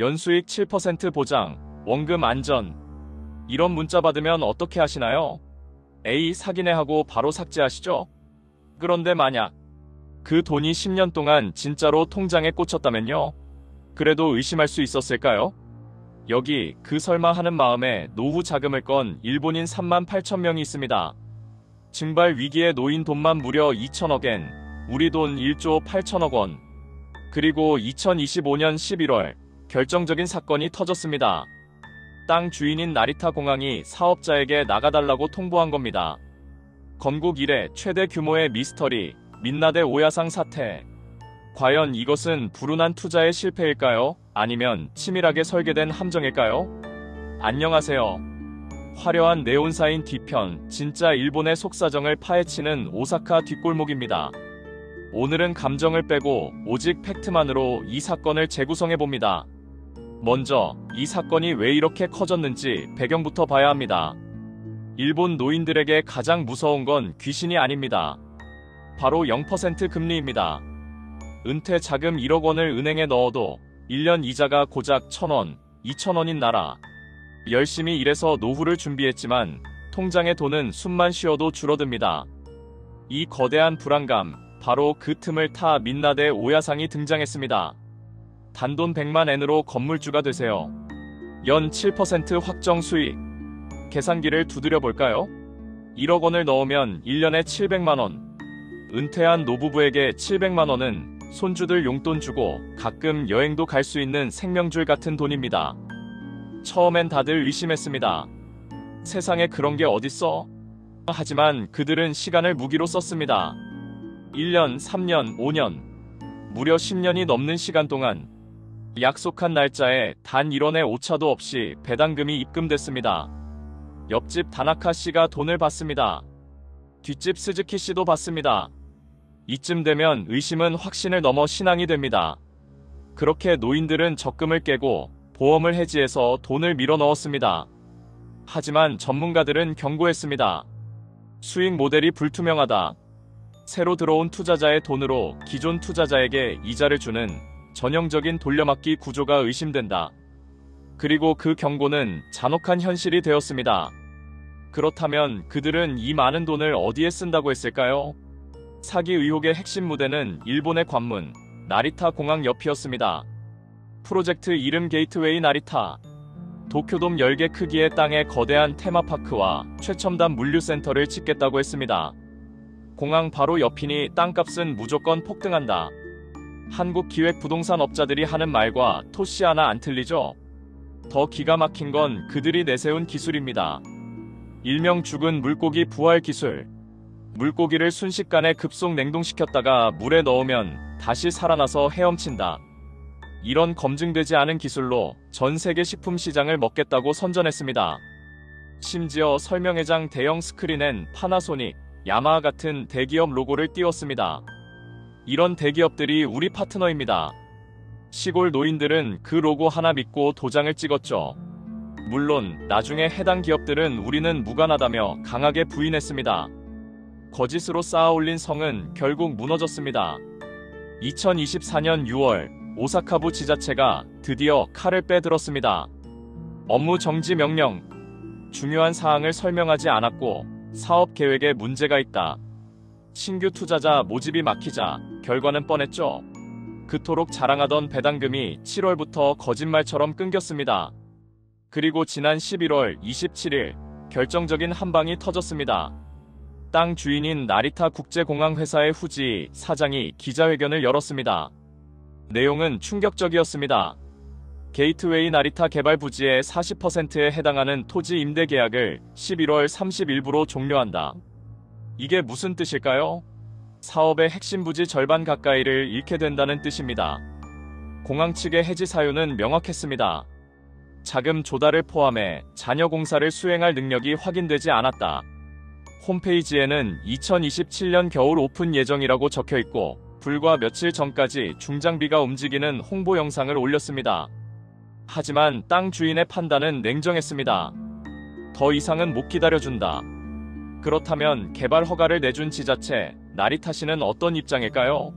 연수익 7% 보장, 원금 안전. 이런 문자 받으면 어떻게 하시나요? 에이, 사기네 하고 바로 삭제하시죠? 그런데 만약 그 돈이 10년 동안 진짜로 통장에 꽂혔다면요? 그래도 의심할 수 있었을까요? 여기 그 설마 하는 마음에 노후 자금을 건 일본인 38,000명이 있습니다. 증발 위기에 놓인 돈만 무려 2천억엔, 우리 돈 1조 8천억 원. 그리고 2025년 11월 결정적인 사건이 터졌습니다. 땅 주인인 나리타 공항이 사업자에게 나가달라고 통보한 겁니다. 건국 이래 최대 규모의 미스터리, 민나데 오야상 사태. 과연 이것은 불운한 투자의 실패일까요? 아니면 치밀하게 설계된 함정일까요? 안녕하세요. 화려한 네온사인 뒤편, 진짜 일본의 속사정을 파헤치는 오사카 뒷골목입니다. 오늘은 감정을 빼고 오직 팩트만으로 이 사건을 재구성해봅니다. 먼저 이 사건이 왜 이렇게 커졌는지 배경부터 봐야 합니다. 일본 노인들에게 가장 무서운 건 귀신이 아닙니다. 바로 0% 금리입니다. 은퇴 자금 1억 원을 은행에 넣어도 1년 이자가 고작 1,000원, 2,000원인 나라. 열심히 일해서 노후를 준비했지만 통장의 돈은 숨만 쉬어도 줄어듭니다. 이 거대한 불안감, 바로 그 틈을 타 민나데 오야상이 등장했습니다. 단돈 100만 엔으로 건물주가 되세요. 연 7% 확정 수익. 계산기를 두드려 볼까요? 1억 원을 넣으면 1년에 700만 원. 은퇴한 노부부에게 700만 원은 손주들 용돈 주고 가끔 여행도 갈 수 있는 생명줄 같은 돈입니다. 처음엔 다들 의심했습니다. 세상에 그런 게 어딨어? 하지만 그들은 시간을 무기로 썼습니다. 1년, 3년, 5년, 무려 10년이 넘는 시간 동안 약속한 날짜에 단 1원의 오차도 없이 배당금이 입금됐습니다. 옆집 다나카 씨가 돈을 받습니다. 뒷집 스즈키 씨도 받습니다. 이쯤 되면 의심은 확신을 넘어 신앙이 됩니다. 그렇게 노인들은 적금을 깨고 보험을 해지해서 돈을 밀어 넣었습니다. 하지만 전문가들은 경고했습니다. 수익 모델이 불투명하다. 새로 들어온 투자자의 돈으로 기존 투자자에게 이자를 주는 전형적인 돌려막기 구조가 의심된다. 그리고 그 경고는 잔혹한 현실이 되었습니다. 그렇다면 그들은 이 많은 돈을 어디에 쓴다고 했을까요? 사기 의혹의 핵심 무대는 일본의 관문, 나리타 공항 옆이었습니다. 프로젝트 이름 게이트웨이 나리타. 도쿄돔 10개 크기의 땅에 거대한 테마파크와 최첨단 물류센터를 짓겠다고 했습니다. 공항 바로 옆이니 땅값은 무조건 폭등한다. 한국 기획부동산업자들이 하는 말과 토씨 하나 안 틀리죠? 더 기가 막힌 건 그들이 내세운 기술입니다. 일명 죽은 물고기 부활 기술. 물고기를 순식간에 급속 냉동시켰다가 물에 넣으면 다시 살아나서 헤엄친다. 이런 검증되지 않은 기술로 전 세계 식품 시장을 먹겠다고 선전했습니다. 심지어 설명회장 대형 스크린엔 파나소닉, 야마하 같은 대기업 로고를 띄웠습니다. 이런 대기업들이 우리 파트너입니다. 시골 노인들은 그 로고 하나 믿고 도장을 찍었죠. 물론 나중에 해당 기업들은 우리는 무관하다며 강하게 부인했습니다. 거짓으로 쌓아올린 성은 결국 무너졌습니다. 2024년 6월 오사카부 지자체가 드디어 칼을 빼들었습니다. 업무 정지 명령. 중요한 사항을 설명하지 않았고 사업 계획에 문제가 있다. 신규 투자자 모집이 막히자 결과는 뻔했죠. 그토록 자랑하던 배당금이 7월부터 거짓말처럼 끊겼습니다. 그리고 지난 11월 27일 결정적인 한방이 터졌습니다. 땅 주인인 나리타 국제공항 회사의 후지 사장이 기자회견을 열었습니다. 내용은 충격적이었습니다. 게이트웨이 나리타 개발 부지의 40%에 해당하는 토지 임대 계약을 11월 30일부로 종료한다. 이게 무슨 뜻일까요? 사업의 핵심 부지 절반 가까이를 잃게 된다는 뜻입니다. 공항 측의 해지 사유는 명확했습니다. 자금 조달을 포함해 잔여 공사를 수행할 능력이 확인되지 않았다. 홈페이지에는 2027년 겨울 오픈 예정이라고 적혀있고 불과 며칠 전까지 중장비가 움직이는 홍보 영상을 올렸습니다. 하지만 땅 주인의 판단은 냉정했습니다. 더 이상은 못 기다려준다. 그렇다면 개발 허가를 내준 지자체 나리타시는 어떤 입장일까요?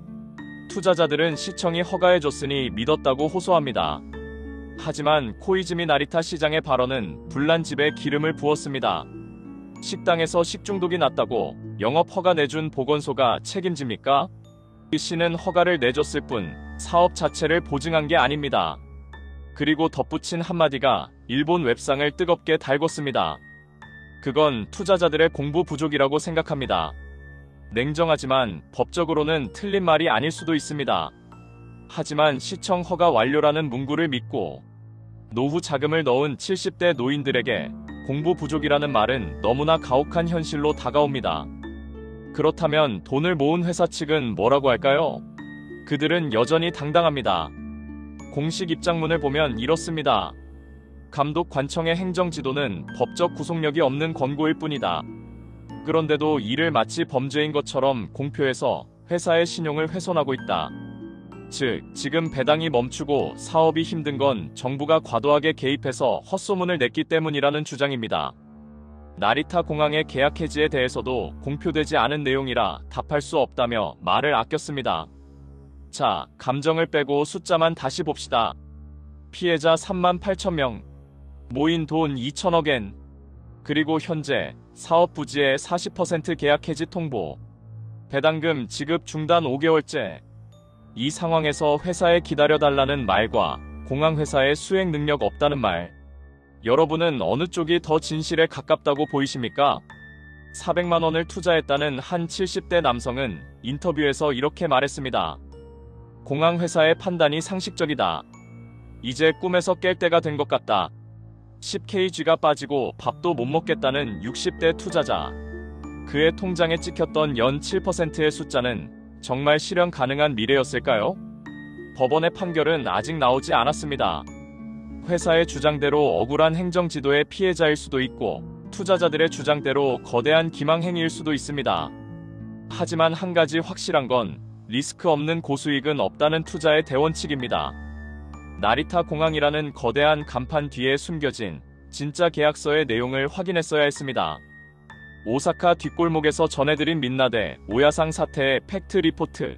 투자자들은 시청이 허가해줬으니 믿었다고 호소합니다. 하지만 코이즈미 나리타 시장의 발언은 불난집에 기름을 부었습니다. 식당에서 식중독이 났다고 영업 허가 내준 보건소가 책임집니까? 이 씨는 허가를 내줬을 뿐 사업 자체를 보증한 게 아닙니다. 그리고 덧붙인 한마디가 일본 웹상을 뜨겁게 달궜습니다. 그건 투자자들의 공부 부족이라고 생각합니다. 냉정하지만 법적으로는 틀린 말이 아닐 수도 있습니다. 하지만 시청 허가 완료라는 문구를 믿고 노후 자금을 넣은 70대 노인들에게 공부 부족이라는 말은 너무나 가혹한 현실로 다가옵니다. 그렇다면 돈을 모은 회사 측은 뭐라고 할까요? 그들은 여전히 당당합니다. 공식 입장문을 보면 이렇습니다. 감독 관청의 행정지도는 법적 구속력이 없는 권고일 뿐이다. 그런데도 이를 마치 범죄인 것처럼 공표해서 회사의 신용을 훼손하고 있다. 즉, 지금 배당이 멈추고 사업이 힘든 건 정부가 과도하게 개입해서 헛소문을 냈기 때문이라는 주장입니다. 나리타 공항의 계약 해지에 대해서도 공표되지 않은 내용이라 답할 수 없다며 말을 아꼈습니다. 자, 감정을 빼고 숫자만 다시 봅시다. 피해자 38,000명, 모인 돈 2천억 엔, 그리고 현재 사업 부지의 40% 계약 해지 통보, 배당금 지급 중단 5개월째. 이 상황에서 회사에 기다려달라는 말과 공항회사의 수행 능력 없다는 말, 여러분은 어느 쪽이 더 진실에 가깝다고 보이십니까? 400만 원을 투자했다는 한 70대 남성은 인터뷰에서 이렇게 말했습니다. 공항회사의 판단이 상식적이다. 이제 꿈에서 깰 때가 된 것 같다. 10kg가 빠지고 밥도 못 먹겠다는 60대 투자자. 그의 통장에 찍혔던 연 7%의 숫자는 정말 실현 가능한 미래였을까요? 법원의 판결은 아직 나오지 않았습니다. 회사의 주장대로 억울한 행정지도의 피해자일 수도 있고 투자자들의 주장대로 거대한 기망행위일 수도 있습니다. 하지만 한 가지 확실한 건 리스크 없는 고수익은 없다는 투자의 대원칙입니다. 나리타 공항이라는 거대한 간판 뒤에 숨겨진 진짜 계약서의 내용을 확인했어야 했습니다. 오사카 뒷골목에서 전해드린 민나대 오야상 사태의 팩트 리포트.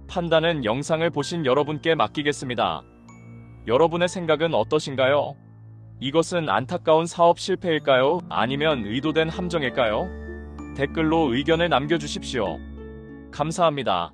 판단은 영상을 보신 여러분께 맡기겠습니다. 여러분의 생각은 어떠신가요? 이것은 안타까운 사업 실패일까요? 아니면 의도된 함정일까요? 댓글로 의견을 남겨주십시오. 감사합니다.